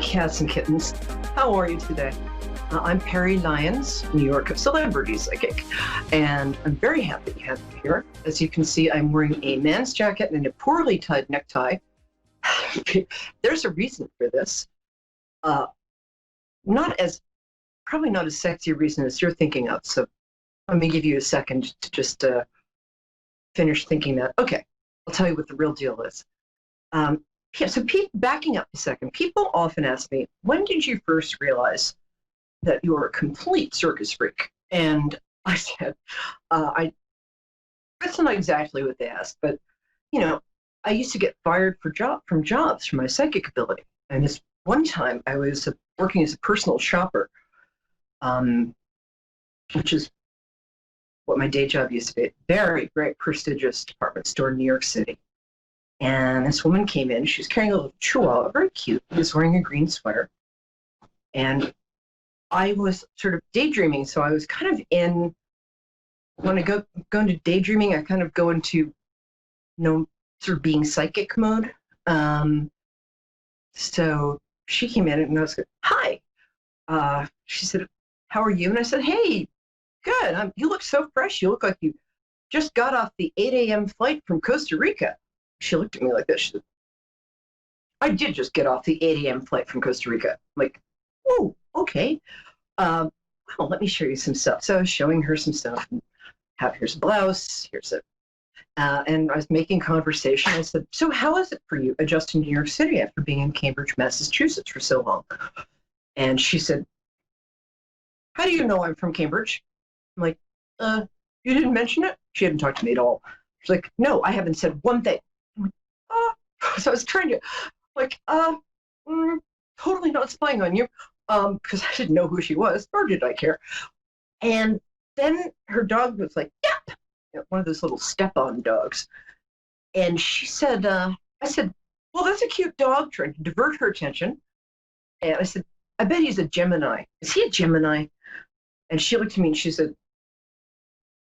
cats and kittens. How are you today? I'm Peri, Lyons, New York celebrity psychic, and I'm very happy to have you here. As you can see, I'm wearing a man's jacket and a poorly tied necktie. There's a reason for this. Probably not as sexy a reason as you're thinking of. So let me give you a second to just finish thinking that. Okay, I'll tell you what the real deal is. Backing up a second, people often ask me, when did you first realize that you were a complete circus freak? And I said, that's not exactly what they asked, but, I used to get fired from jobs for my psychic ability. And this one time I was working as a personal shopper, which is what my day job used to be, a very, very prestigious department store in New York City. And this woman came in. She was carrying a little chihuahua, very cute. He was wearing a green sweater. And I was sort of daydreaming. So I was kind of when I go into daydreaming, I kind of go into, sort of being psychic mode. So she came in and I was like, hi. She said, how are you? And I said, hey, good. You look so fresh. You look like you just got off the 8 a.m. flight from Costa Rica. She looked at me like this. She said, I did just get off the 8 a.m. flight from Costa Rica. I'm like, oh, okay. Well, let me show you some stuff. So I was showing her some stuff. Here's a blouse. Here's a, and I was making conversation. I said, so how is it for you adjusting to New York City after being in Cambridge, Massachusetts for so long? And she said, how do you know I'm from Cambridge? I'm like, you didn't mention it? She hadn't talked to me at all. She's like, no, I haven't said one thing. I'm like, so I was trying to, totally not spying on you, because I didn't know who she was, nor did I care. And then her dog was like, yep, one of those little step-on dogs. And she said, I said, well, that's a cute dog, trying to divert her attention. And I said, I bet he's a Gemini. Is he a Gemini? And she looked at me and she said,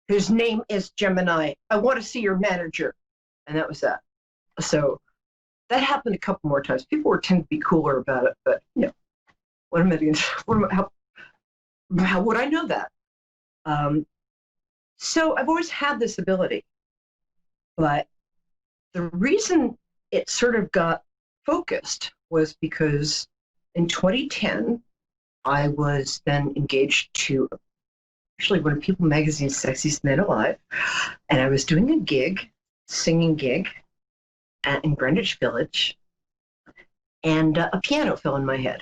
his name is Gemini. I want to see your manager. And that was that. So that happened a couple more times. People tend to be cooler about it, but what am I doing? How would I know that? So I've always had this ability, but the reason it sort of got focused was because in 2010, I was then engaged to actually one of People Magazine's Sexiest Men Alive, and I was doing a gig, singing gig, in Greenwich Village, and a piano fell in my head.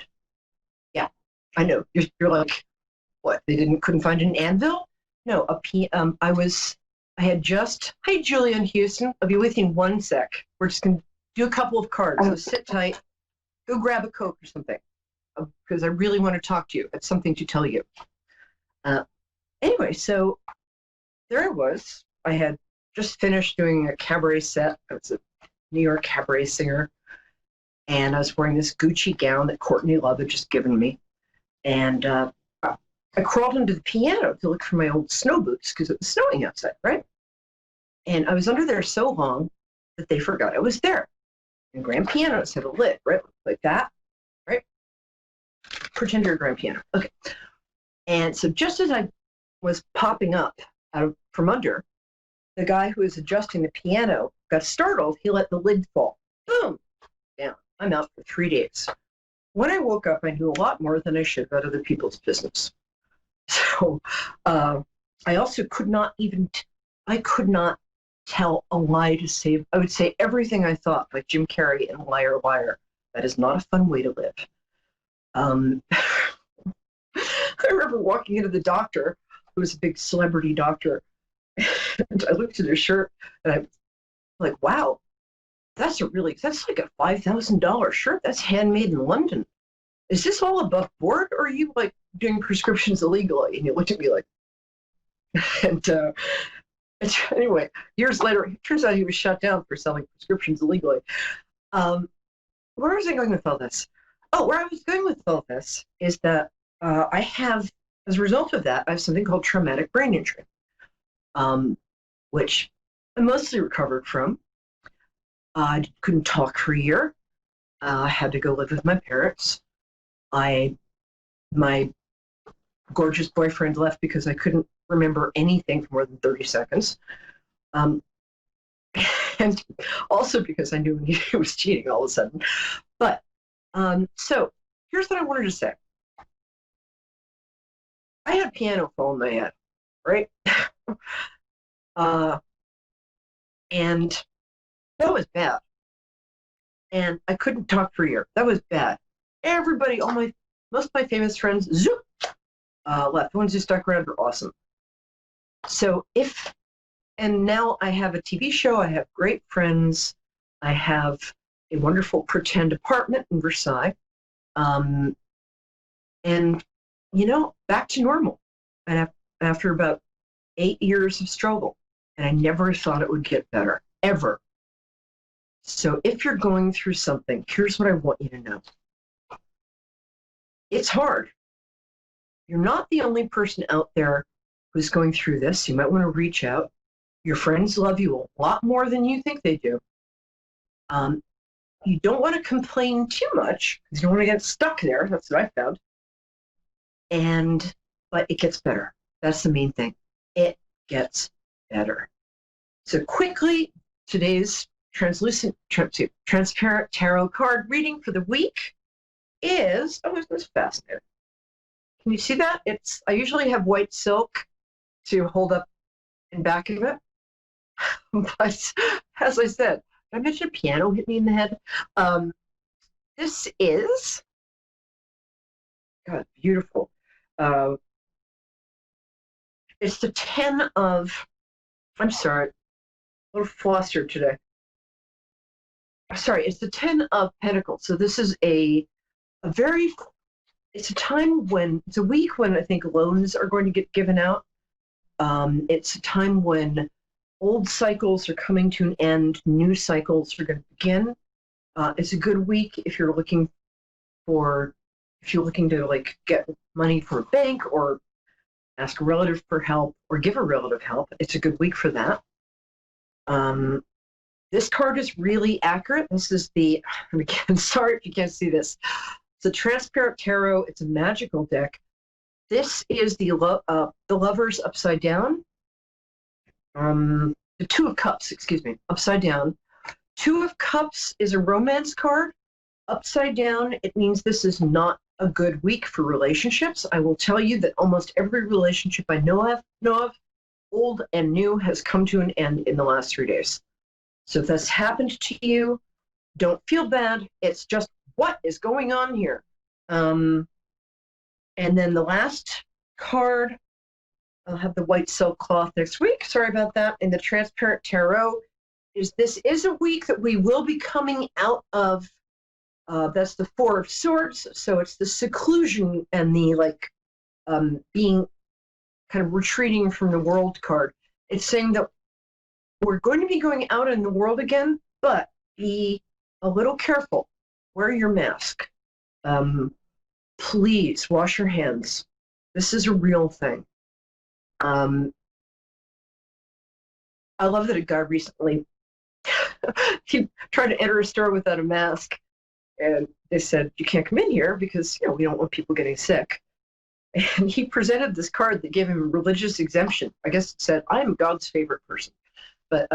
Yeah, I know. You're like, what? Couldn't find an anvil? No, hi, Julian Houston. I'll be with you in one sec. We're just going to do a couple of cards. So sit tight. Go grab a Coke or something, because I really want to talk to you. I have something to tell you. Anyway, so there I was. I had just finished doing a cabaret set. I was a New York cabaret singer, and I was wearing this Gucci gown that Courtney Love had just given me. And I crawled into the piano to look for my old snow boots because it was snowing outside, right? And I was under there so long that they forgot I was there. And grand pianos have a lid, right? Like that, right? Pretend you're a grand piano. Okay. And so just as I was popping up from under, the guy who was adjusting the piano got startled. He let the lid fall. Boom! Down. I'm out for 3 days. When I woke up, I knew a lot more than I should about other people's business. So I also could not tell a lie to save. I would say everything I thought, like Jim Carrey in Liar Liar. That is not a fun way to live. I remember walking into the doctor, who was a big celebrity doctor, and I looked at his shirt and I'm like, wow, that's like a $5,000 shirt. That's handmade in London. Is this all above board, or are you like doing prescriptions illegally? And he looked at me like, and anyway, years later, it turns out he was shut down for selling prescriptions illegally. Where was I going with all this? Oh, where I was going with all this is that I have, as a result of that, I have something called traumatic brain injury, which I mostly recovered from. I couldn't talk for a year. I had to go live with my parents. My gorgeous boyfriend left because I couldn't remember anything for more than 30 seconds. And also because I knew he was cheating all of a sudden. But so here's what I wanted to say. I had piano fall in my head, right? And that was bad. And I couldn't talk for a year. That was bad. Everybody, most of my famous friends, zoop, left. The ones who stuck around are awesome. So and now I have a TV show. I have great friends. I have a wonderful pretend apartment in Versailles. And, back to normal. And after about 8 years of struggle. And I never thought it would get better, ever. So if you're going through something, here's what I want you to know. It's hard. You're not the only person out there who's going through this. You might want to reach out. Your friends love you a lot more than you think they do. You don't want to complain too much because you don't want to get stuck there. That's what I found. But it gets better. That's the main thing. It gets better. So quickly, today's transparent tarot card reading for the week is, this is fascinating. Can you see that? I usually have white silk to hold up in back of it. But as I said, I mentioned a piano hit me in the head. This is, God, beautiful. It's the 10 of, I'm sorry, a little flustered today. Sorry, it's the 10 of Pentacles. So this is it's a week when I think loans are going to get given out. It's a time when old cycles are coming to an end, new cycles are going to begin. It's a good week if you're looking to like get money from a bank or ask a relative for help or give a relative help. It's a good week for that. This card is really accurate. This is again, sorry if you can't see this. It's a transparent tarot. It's a magical deck. This is the Lovers upside down. The Two of Cups, upside down. Two of Cups is a romance card. Upside down, it means this is not a good week for relationships. I will tell you that almost every relationship I know of, old and new, has come to an end in the last 3 days. So if that's happened to you, don't feel bad. It's just what is going on here. And then the last card, I'll have the white silk cloth next week. Sorry about that. And the transparent tarot this is a week that we will be coming out of. That's the Four of Swords. So it's the seclusion and the being kind of retreating from the world card. It's saying that we're going to be going out in the world again, but be a little careful. Wear your mask. Please wash your hands. This is a real thing. I love that a guy recently he tried to enter a store without a mask, and they said, you can't come in here because we don't want people getting sick. And he presented this card that gave him a religious exemption. I guess it said, I am God's favorite person. But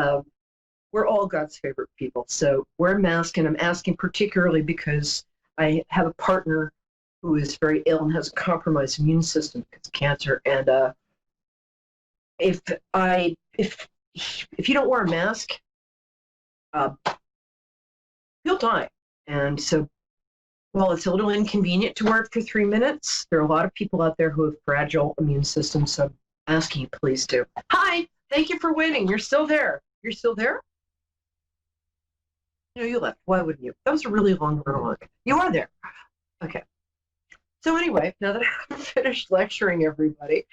we're all God's favorite people. So wear a mask, and I'm asking particularly because I have a partner who is very ill and has a compromised immune system because of cancer. And if you don't wear a mask, you'll die. And so while it's a little inconvenient to wear it for 3 minutes, there are a lot of people out there who have fragile immune systems. So I'm asking you, please do. Hi, thank you for waiting. You're still there. You're still there? No, you left. Why wouldn't you? That was a really long monologue. You are there. Okay. So anyway, now that I've finished lecturing everybody,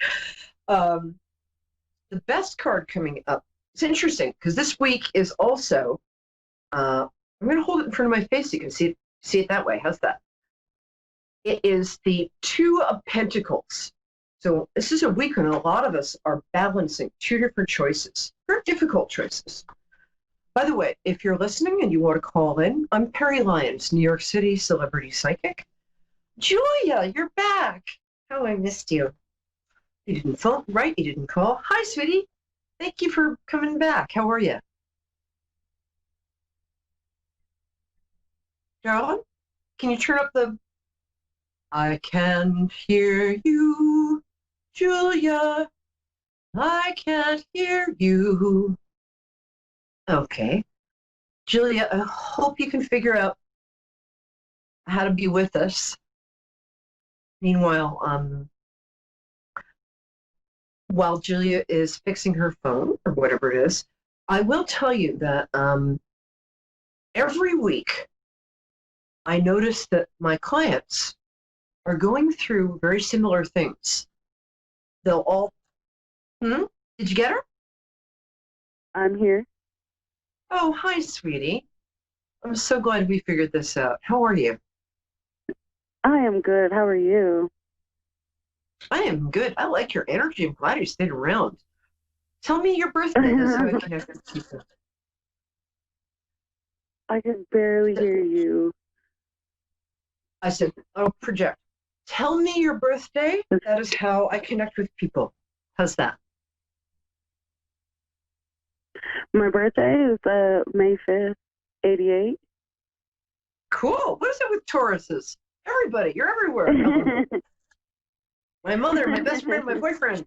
the best card coming up, it's interesting because this week is also, I'm going to hold it in front of my face so you can see it that way. How's that? It is the Two of Pentacles. So this is a week when a lot of us are balancing two different choices, very difficult choices. By the way, if you're listening and you want to call in, I'm Peri Lyons, New York City celebrity psychic. Julia, you're back. How I missed you. You didn't phone, right? You didn't call. Hi, sweetie. Thank you for coming back. How are you? Darling, can you turn up the... I can't hear you, Julia. I can't hear you. Okay. Julia, I hope you can figure out how to be with us. Meanwhile, while Julia is fixing her phone or whatever it is, I will tell you that every week I notice that my clients are going through very similar things. They'll all, Did you get her? I'm here. Oh, hi, sweetie. I'm so glad we figured this out. How are you? I am good. How are you? I am good. I like your energy. I'm glad you stayed around. Tell me your birthday. That's how I connect with people. I can barely hear you. I said, I'll project. Tell me your birthday. That is how I connect with people. How's that? My birthday is May 5th, 88. Cool. What is it with Tauruses? Everybody, you're everywhere. My mother, my best friend, my boyfriend.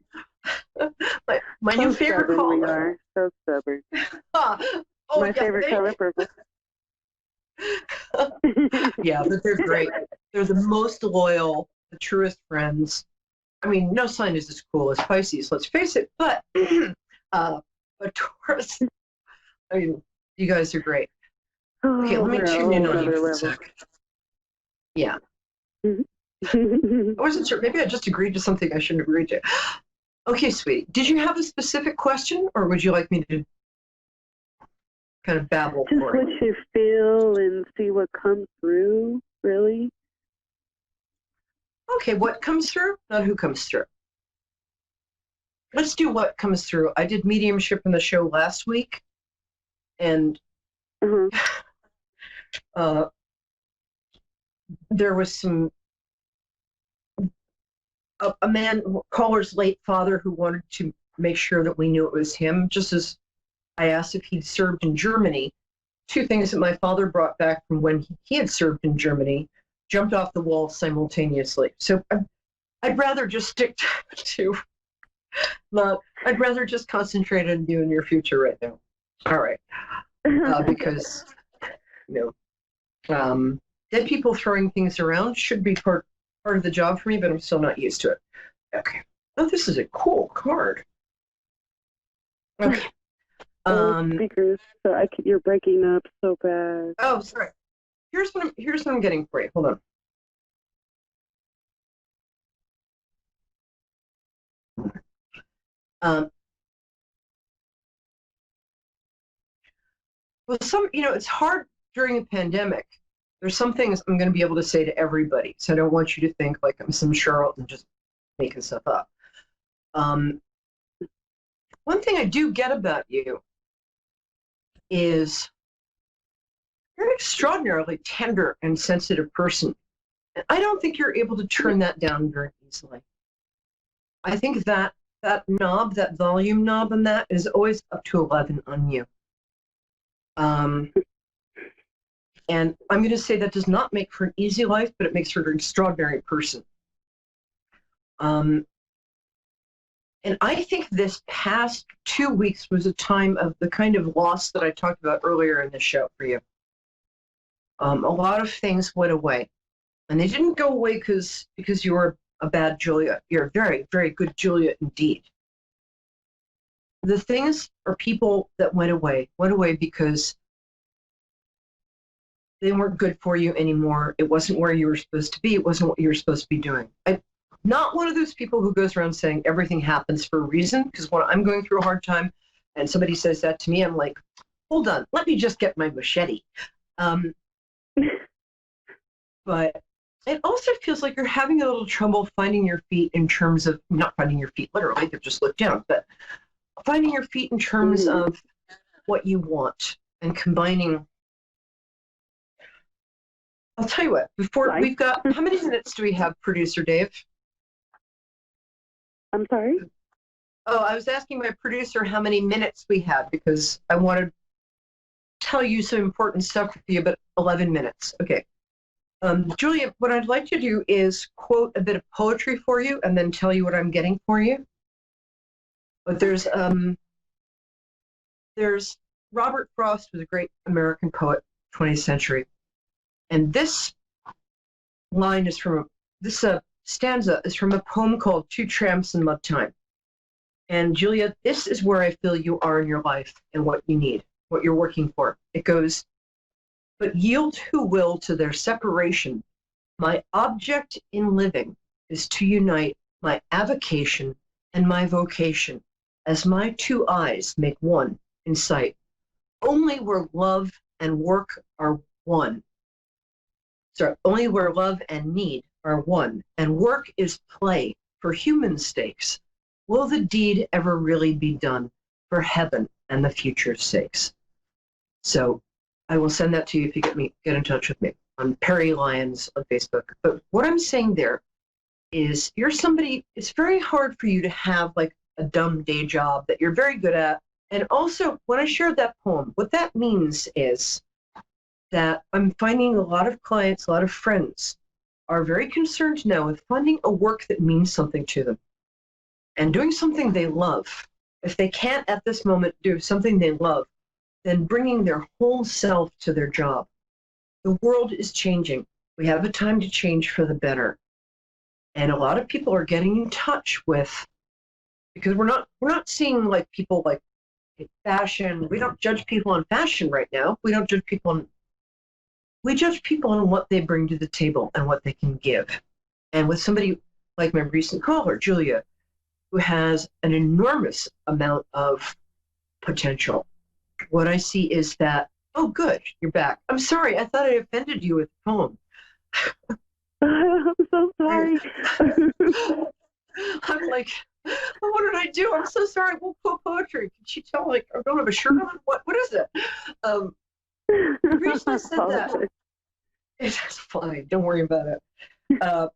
my new favorite caller. We are. So stubborn. My favorite color, purple. Yeah, but they're great. They're the most loyal, the truest friends. I mean, no sign is as cool as Pisces, let's face it, but Taurus, I mean, you guys are great. Okay, let me tune in on you for a sec. Yeah. I wasn't sure. Maybe I just agreed to something I shouldn't agree to. Okay, sweetie. Did you have a specific question, or would you like me to kind of babble just for you? Just what you feel and see what comes through, really. Okay, what comes through, not who comes through. Let's do what comes through. I did mediumship in the show last week, and there was a man, caller's late father, who wanted to make sure that we knew it was him, just as I asked if he'd served in Germany. Two things that my father brought back from when he had served in Germany jumped off the wall simultaneously. So I'd rather just stick to I'd rather just concentrate on you and your future right now. All right. Because, dead people throwing things around should be part of the job for me, but I'm still not used to it. Okay. Oh, this is a cool card. Okay. Speakers, so you're breaking up so bad. Oh, sorry. Here's what I'm getting for you. Hold on. Well, it's hard during a pandemic. There's some things I'm going to be able to say to everybody, so I don't want you to think like I'm some charlatan just making stuff up. One thing I do get about you is you're an extraordinarily tender and sensitive person. And I don't think you're able to turn that down very easily. I think that knob, that volume knob on that is always up to 11 on you. And I'm going to say that does not make for an easy life, but it makes for an extraordinary person. And I think this past 2 weeks was a time of the kind of loss that I talked about earlier in the show for you. A lot of things went away. And they didn't go away because you were a bad Julia. You're a very, very good Julia indeed. The things or people that went away because they weren't good for you anymore. It wasn't where you were supposed to be. It wasn't what you were supposed to be doing. I'm not one of those people who goes around saying everything happens for a reason, because when I'm going through a hard time and somebody says that to me, I'm like, hold on, let me just get my machete. But it also feels like you're having a little trouble finding your feet in terms of, not finding your feet literally, they've just looked down, but finding your feet in terms of what you want and combining I'll tell you what, before we've got, how many minutes do we have, producer Dave? I'm sorry? Oh, I was asking my producer how many minutes we have because I want to tell you some important stuff with you, but 11 minutes. Okay. Julia, what I'd like to do is quote a bit of poetry for you and then tell you what I'm getting for you. But there's Robert Frost was a great American poet, 20th century. And this line is from, this stanza is from a poem called Two Tramps in Mud Time. And Julia, this is where I feel you are in your life and what you need, what you're working for. It goes, but yield who will to their separation. My object in living is to unite my avocation and my vocation as my two eyes make one in sight. Only where love and work are one. Sorry, only where love and need are one, and work is play for human stakes. Will the deed ever really be done for heaven and the future's sakes? So I will send that to you if you get in touch with me on Peri Lyons on Facebook. But what I'm saying there is you're somebody, it's very hard for you to have like a dumb day job that you're very good at. And also when I shared that poem, what that means is that I'm finding a lot of clients, a lot of friends are very concerned now with finding a work that means something to them and doing something they love. If they can't at this moment do something they love, then bringing their whole self to their job. The world is changing. We have a time to change for the better. And a lot of people are getting in touch with, because we're not seeing like people like fashion. We don't judge people on fashion right now. We judge people on what they bring to the table and what they can give. And with somebody like my recent caller, Julia, who has an enormous amount of potential, what I see is that, oh, good, you're back. I'm sorry, I thought I offended you with the poem. I'm so sorry. I'm like, oh, what did I do? I'm so sorry. We'll quote poetry. Can she tell, like, I don't have a shirt on? What is it? The reason I said that, it's fine. Don't worry about it. I'm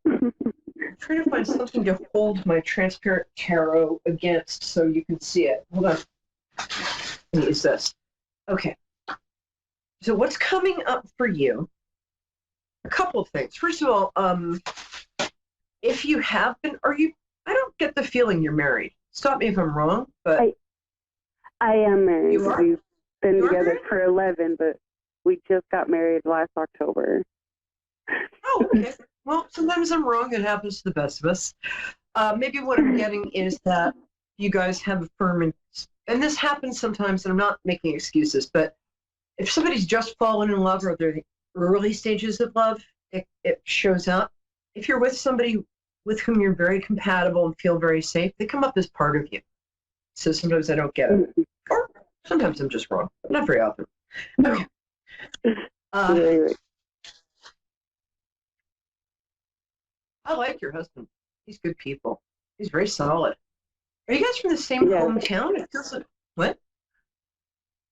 trying to find something to hold my transparent tarot against so you can see it. Hold on. Let me use this. Okay. So what's coming up for you? A couple of things. First of all, if you have been, I don't get the feeling you're married. Stop me if I'm wrong, but I am married. You are? We've been You are together married? for 11, but we just got married last October. Oh, okay. Well, sometimes I'm wrong. It happens to the best of us. Maybe what I'm getting is that you guys have a firm, and this happens sometimes, and I'm not making excuses, but if somebody's just fallen in love or they're in the early stages of love, it shows up. If you're with somebody with whom you're very compatible and feel very safe, they come up as part of you. So sometimes I don't get it. Or sometimes I'm just wrong. Not very often. Okay. Right. I like your husband. He's good people. He's very solid. Are you guys from the same hometown? It feels like, what?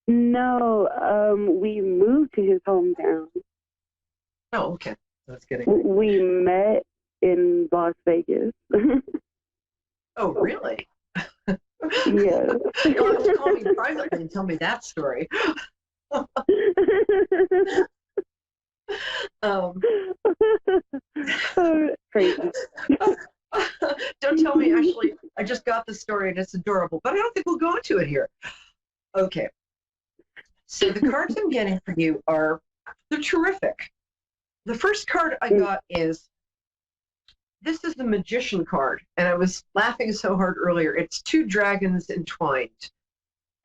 No, we moved to his hometown. Oh, okay. That's good. We met in Las Vegas. Oh, really? Yes. You'll have to call me privately and tell me that story. Crazy. Don't tell me, actually, I just got the story and it's adorable, but I don't think we'll go into it here. Okay. So the cards I'm getting for you they're terrific. The first card I got is, this is the Magician card, and I was laughing so hard earlier. It's two dragons entwined.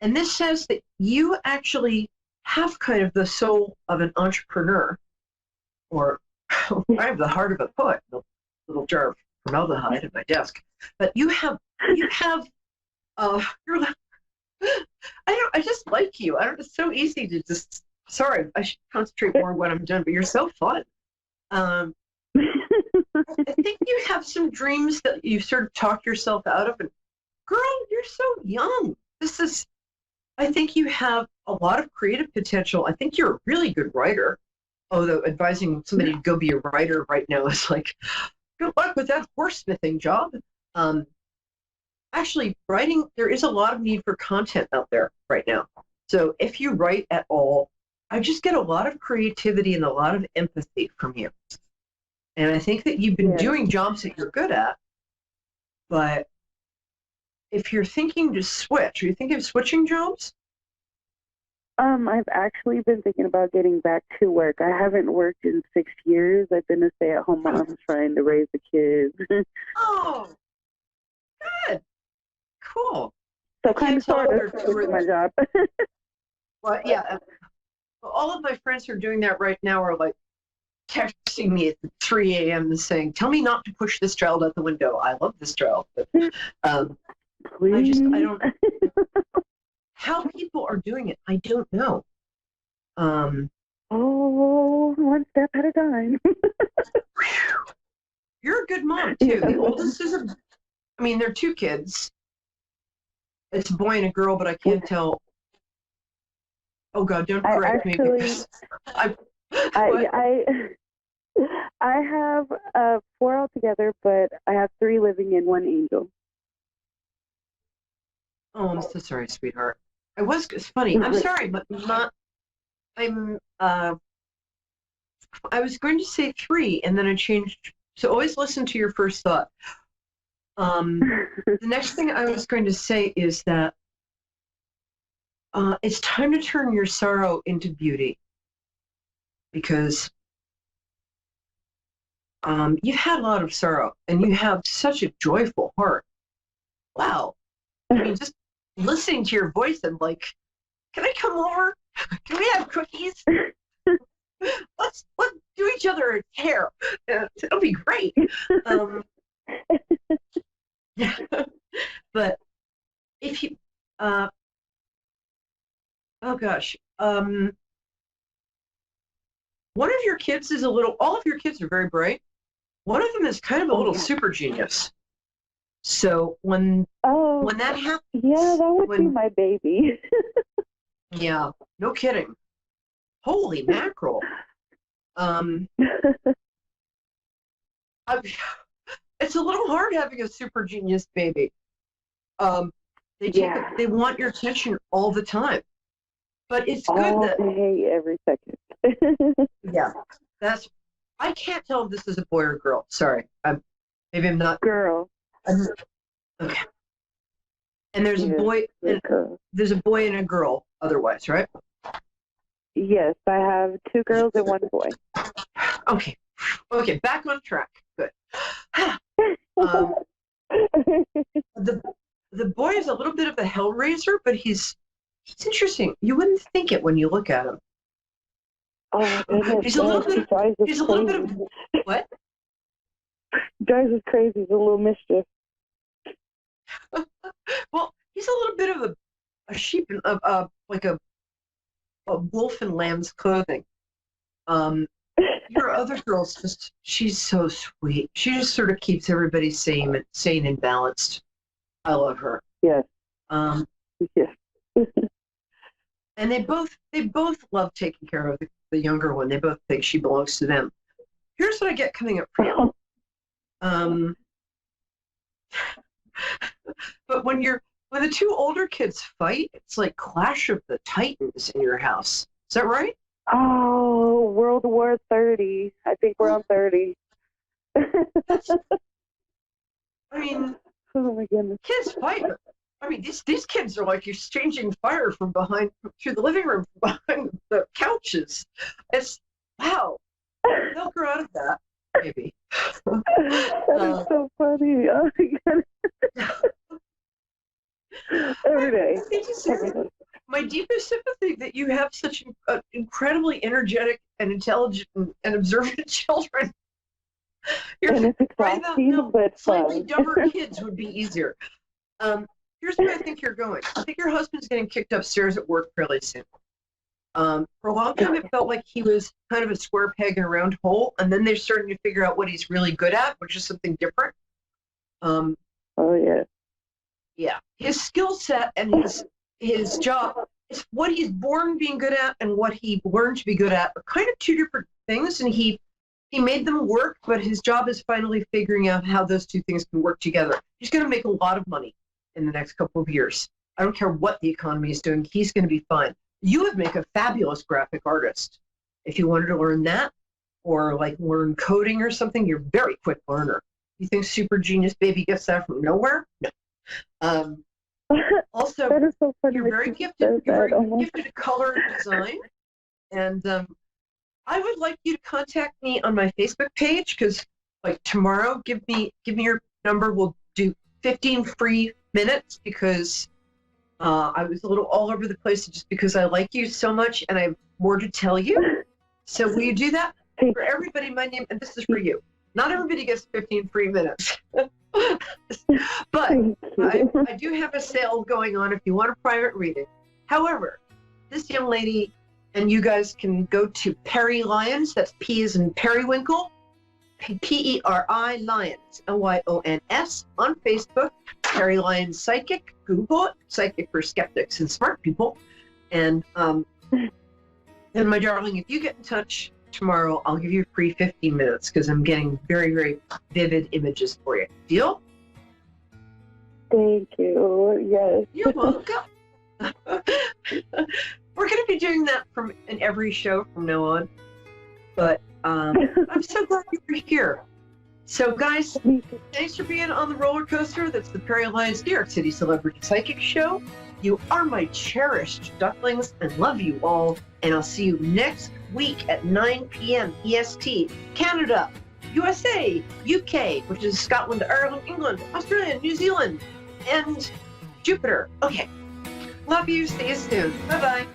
And this says that you actually have kind of the soul of an entrepreneur, or I have the heart of a poet, a little jar of formaldehyde at my desk. But you're I just like you. It's so easy to just, sorry, I should concentrate more on what I'm doing, but you're so fun. I think you have some dreams that you sort of talk yourself out of. And girl, you're so young. I think you have a lot of creative potential. I think you're a really good writer. although advising somebody to go be a writer right now is like, good luck with that horse-smithing job. Actually, writing, there is a lot of need for content out there right now. So if you write at all, I just get a lot of creativity and a lot of empathy from you. And I think that you've been doing jobs that you're good at, but if you're thinking to switch, are you thinking of switching jobs? I've actually been thinking about getting back to work. I haven't worked in 6 years. I've been a stay-at-home mom trying to raise the kids. Oh, good. Cool. So kind of sort of with my job. Well, yeah. All of my friends who are doing that right now are like texting me at 3 a.m. and saying, tell me not to push this child out the window. I love this child. But I don't, how people are doing it, I don't know. One step at a time. You're a good mom, too. The oldest is they're 2 kids. It's a boy and a girl, but I can't tell. Oh, God, don't correct me. Because I have 4 altogether, but I have 3 living in, 1 angel. Oh, I'm so sorry, sweetheart. It's funny. I'm sorry, but I was going to say 3, and then I changed. So always listen to your first thought. The next thing I was going to say is that it's time to turn your sorrow into beauty, because you've had a lot of sorrow and you have such a joyful heart. Wow. Just listening to your voice, I'm like, can I come over? Can we have cookies? Let's do each other a hair. It'll be great. But if you, oh gosh, one of your kids is all of your kids are very bright. One of them is kind of a little super genius. So when that happens, that would be my baby. Yeah, no kidding. Holy mackerel. It's a little hard having a super genius baby. They want your attention all the time. But it's good that day, every second. Yeah. I can't tell if this is a boy or girl. Sorry. Maybe I'm not. Girl. Okay. And there's a boy. There's a boy and a girl. Otherwise, right? Yes, I have 2 girls and 1 boy. Okay. Back on track. Good. The boy is a little bit of a hellraiser, but he's interesting. You wouldn't think it when you look at him. Oh, goodness. He's a little bit of what? Drives us crazy. He's a little mischief. Well, he's a little bit of a sheep, like a wolf in lamb's clothing. Your other girl's she's so sweet. She just sort of keeps everybody sane and balanced. I love her. Yes. Yes. And they both love taking care of the younger one. They both think she belongs to them. Here's what I get coming up for you. But when the 2 older kids fight, it's like Clash of the Titans in your house. Is that right? Oh, World War 30. I think we're on 30. Oh my goodness. Kids fight. These kids are like exchanging fire from through the living room, from behind the couches. It's wow. They'll grow out of that, maybe. That is so funny. Oh my God. Every day. My deepest sympathy that you have such incredibly energetic and intelligent and observant children. It's exhausting, but slightly dumber kids would be easier. Here's where I think you're going. I think your husband's getting kicked upstairs at work fairly soon. For a long time, it felt like he was kind of a square peg in a round hole, and then they're starting to figure out what he's really good at, which is something different. Oh, yeah. Yeah. His skill set and his job, is what he's born being good at and what he learned to be good at are kind of 2 different things, and he made them work, but his job is finally figuring out how those two things can work together. He's going to make a lot of money in the next couple of years. I don't care what the economy is doing. He's going to be fine. You would make a fabulous graphic artist if you wanted to learn that, or like learn coding or something. You're a very quick learner. You think Super Genius Baby gets that from nowhere? No. Also, that is so funny. you're very gifted. You're very gifted at color and design, and I would like you to contact me on my Facebook page, because like tomorrow, give me your number. We'll do 15 free minutes, because I was a little all over the place just because I like you so much and I have more to tell you. So will you do that? For everybody, my name, and this is for you. Not everybody gets 15 free minutes. But I do have a sale going on if you want a private reading. However, this young lady and you guys can go to Peri Lyons, that's P as in Periwinkle, Peri Lyons, Lyons, on Facebook, Peri Lyons Psychic, Google it, Psychic for Skeptics and Smart People. And my darling, if you get in touch tomorrow, I'll give you a free 15 minutes, because I'm getting very, very vivid images for you. Deal? Thank you. Yes. You're welcome. We're going to be doing that in every show from now on. But I'm so glad you were here. So, guys, thanks for being on the roller coaster. That's the Peri Lyons New York City Celebrity Psychic Show. You are my cherished ducklings, and love you all. And I'll see you next week at 9 p.m. EST, Canada, USA, UK, which is Scotland, Ireland, England, Australia, New Zealand, and Jupiter. Okay. Love you. See you soon. Bye-bye.